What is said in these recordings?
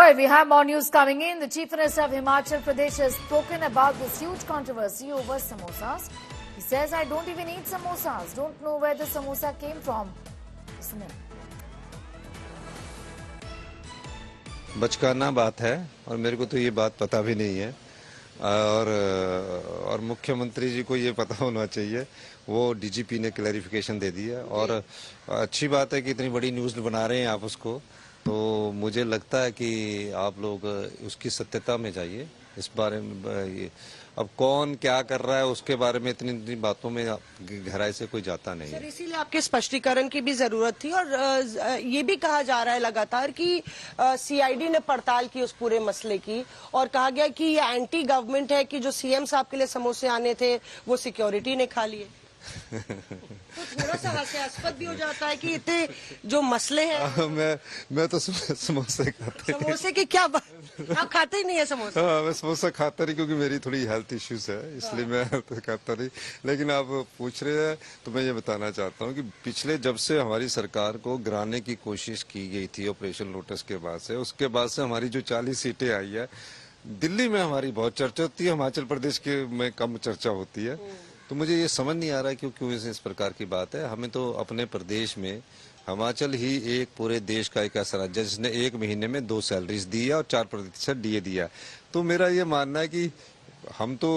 right, we have more news coming in. The Chief Minister of Himachal Pradesh has spoken about this huge controversy over samosas. He says, I don't even eat samosas. Don't know where the samosa came from. Listen in. बचकाना बात है और मेरे को तो ये बात पता भी नहीं है और मुख्यमंत्री जी को ये पता होना चाहिए। वो डीजीपी ने क्लैरिफिकेशन दे दी है और अच्छी बात है कि इतनी बड़ी न्यूज़ बना रहे हैं आप उसको। तो मुझे लगता है कि आप लोग उसकी सत्यता में जाइए। इस बारे में अब कौन क्या कर रहा है उसके बारे में इतनी बातों में गहराई से कोई जाता नहीं है। इसीलिए आपके स्पष्टीकरण की भी जरूरत थी और ये भी कहा जा रहा है लगातार कि सीआईडी ने पड़ताल की उस पूरे मसले की और कहा गया कि ये एंटी गवर्नमेंट है कि जो सीएम साहब के लिए समोसे आने थे वो सिक्योरिटी ने खा लिए। तो थोड़ा सा हास्यास्पद भी हो जाता है कि इतने जो मसले हैं। मैं तो समोसे खाता हूं। समोसे की क्या बात, आप खाते ही नहीं है समोसा? हाँ, मैं समोसा खाता नहीं क्योंकि मेरी थोड़ी हेल्थ इश्यूज है, इसलिए मैं तो खाता नहीं। लेकिन आप पूछ रहे हैं तो मैं ये बताना चाहता हूँ कि पिछले जब से हमारी सरकार को गिराने की कोशिश की गई थी ऑपरेशन लोटस के बाद से, उसके बाद से हमारी जो 40 सीटें आई है, दिल्ली में हमारी बहुत चर्चा होती है, हिमाचल प्रदेश के में कम चर्चा होती है। तो मुझे ये समझ नहीं आ रहा है क्यों इस प्रकार की बात है। हमें तो अपने प्रदेश में हिमाचल ही एक पूरे देश का एक ऐसा राज्य जिसने एक महीने में 2 सैलरीज दी है और 4% डीए दिया। तो मेरा ये मानना है कि हम तो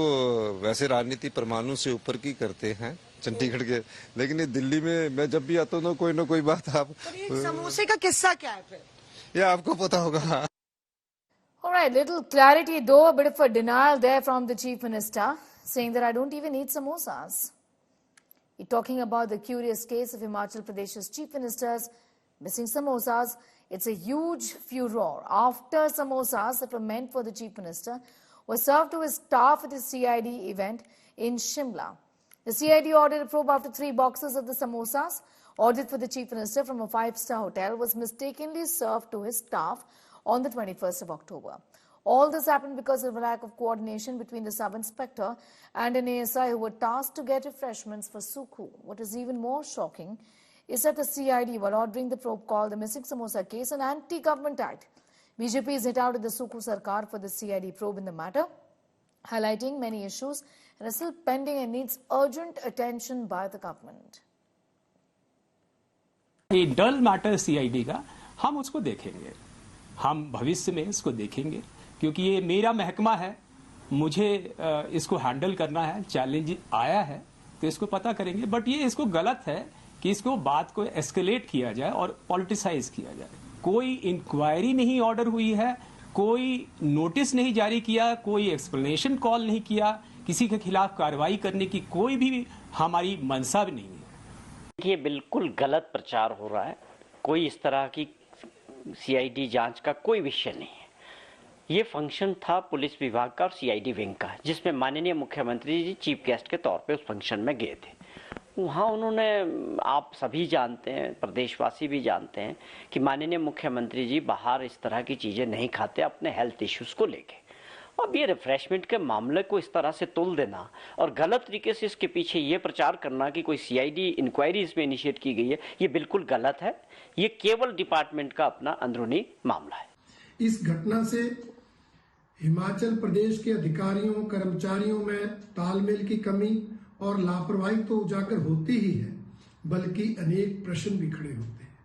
वैसे राजनीति परमाणु से ऊपर की करते हैं चंडीगढ़ के, लेकिन ये दिल्ली में मैं जब भी आता हूँ ना कोई बात आप समोसे का किस्सा क्या है फिर ये आपको पता होगा। All right, little clarity though, a bit of a denial there from the Chief Minister, saying that I don't even eat samosas. He's talking about the curious case of Himachal Pradesh's Chief Minister's missing samosas. It's a huge furor after samosas that were meant for the Chief Minister were served to his staff at a CID event in Shimla. The CID ordered a probe after 3 boxes of the samosas ordered for the Chief Minister from a 5-star hotel was mistakenly served to his staff on the 21st of October. All this happened because of a lack of coordination between the sub-inspector and an ASI who were tasked to get refreshments for Sukhu. What is even more shocking is that the CID, while ordering the probe, called the missing samosa case an anti-government act. BJP is hit out at the Sukhu Sarkar for the CID probe in the matter, highlighting many issues and is still pending and needs urgent attention by the government. ये डल matter CID का हम उसको देखेंगे, हम भविष्य में इसको देखेंगे क्योंकि ये मेरा महकमा है, मुझे इसको हैंडल करना है। चैलेंज आया है तो इसको पता करेंगे, बट ये इसको गलत है कि इसको बात को एस्केलेट किया जाए और पॉलिटिसाइज किया जाए। कोई इंक्वायरी नहीं ऑर्डर हुई है, कोई नोटिस नहीं जारी किया, कोई एक्सप्लेनेशन कॉल नहीं किया, किसी के खिलाफ कार्रवाई करने की कोई भी हमारी मंशा भी नहीं है। ये बिल्कुल गलत प्रचार हो रहा है। कोई इस तरह की सीआईडी जांच का कोई विषय नहीं है। ये फंक्शन था पुलिस विभाग का और सीआईडी विंग का, जिसमें माननीय मुख्यमंत्री जी चीफ गेस्ट के तौर पे उस फंक्शन में गए थे। वहाँ उन्होंने, आप सभी जानते हैं, प्रदेशवासी भी जानते हैं कि माननीय मुख्यमंत्री जी बाहर इस तरह की चीज़ें नहीं खाते अपने हेल्थ इश्यूज को लेके। अब ये रिफ्रेशमेंट के मामले को इस तरह से तुल देना और गलत तरीके से इसके पीछे ये प्रचार करना कि कोई सीआईडी इंक्वायरी इसमें इनिशिएट की गई है, ये बिल्कुल गलत है। ये केवल डिपार्टमेंट का अपना अंदरूनी मामला है। इस घटना से हिमाचल प्रदेश के अधिकारियों कर्मचारियों में तालमेल की कमी और लापरवाही तो उजागर होती ही है, बल्कि अनेक प्रश्न भी खड़े होते हैं।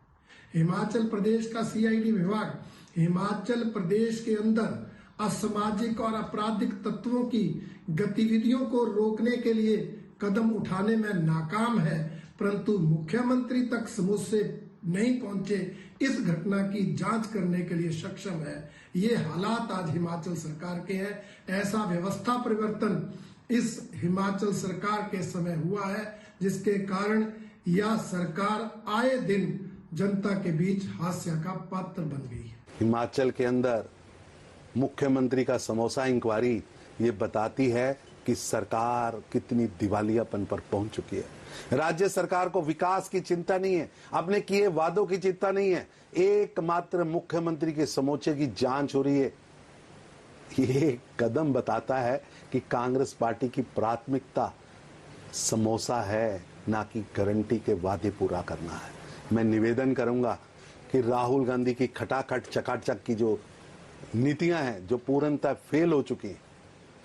हिमाचल प्रदेश का सीआईडी विभाग हिमाचल प्रदेश के अंदर असामाजिक और आपराधिक तत्वों की गतिविधियों को रोकने के लिए कदम उठाने में नाकाम है, परंतु मुख्यमंत्री तक समोसे नहीं पहुंचे, इस घटना की जांच करने के लिए सक्षम है। ये हालात आज हिमाचल सरकार के हैं। ऐसा व्यवस्था परिवर्तन इस हिमाचल सरकार के समय हुआ है, जिसके कारण यह सरकार आए दिन जनता के बीच हास्य का पात्र बन गई है। हिमाचल के अंदर मुख्यमंत्री का समोसा इंक्वायरी ये बताती है कि सरकार कितनी दिवालियापन पर पहुंच चुकी है। राज्य सरकार को विकास की चिंता नहीं है, अपने किए वादों की चिंता नहीं है, एकमात्र मुख्यमंत्री के समोसे की जांच हो रही है। ये कदम बताता है कि कांग्रेस पार्टी की प्राथमिकता समोसा है, ना कि गारंटी के वादे पूरा करना है। मैं निवेदन करूंगा कि राहुल गांधी की खटाखट चकाचक की जो नीतियां हैं जो पूर्णतः फेल हो चुकी हैं,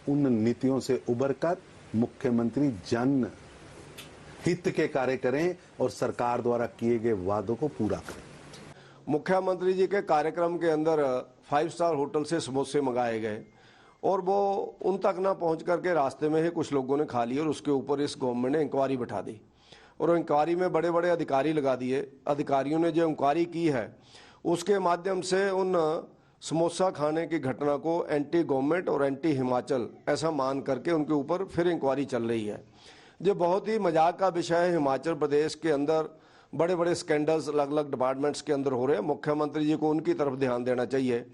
उन नीतियों से उबरकर मुख्यमंत्री जन हित के कार्य करें और सरकार द्वारा किए गए वादों को पूरा करें। मुख्यमंत्री जी के कार्यक्रम के अंदर 5 स्टार होटल से समोसे मंगाए गए और वो उन तक ना पहुंच करके रास्ते में ही कुछ लोगों ने खा लिए और उसके ऊपर इस गवर्नमेंट ने इंक्वायरी बैठा दी और इंक्वायरी में बड़े बड़े अधिकारी लगा दिए। अधिकारियों ने जो इंक्वायरी की है उसके माध्यम से उन समोसा खाने की घटना को एंटी गवर्नमेंट और एंटी हिमाचल ऐसा मान करके उनके ऊपर फिर इंक्वायरी चल रही है। जो बहुत ही मजाक का विषय है, हिमाचल प्रदेश के अंदर बड़े बड़े स्कैंडल्स अलग अलग डिपार्टमेंट्स के अंदर हो रहे हैं। मुख्यमंत्री जी को उनकी तरफ ध्यान देना चाहिए।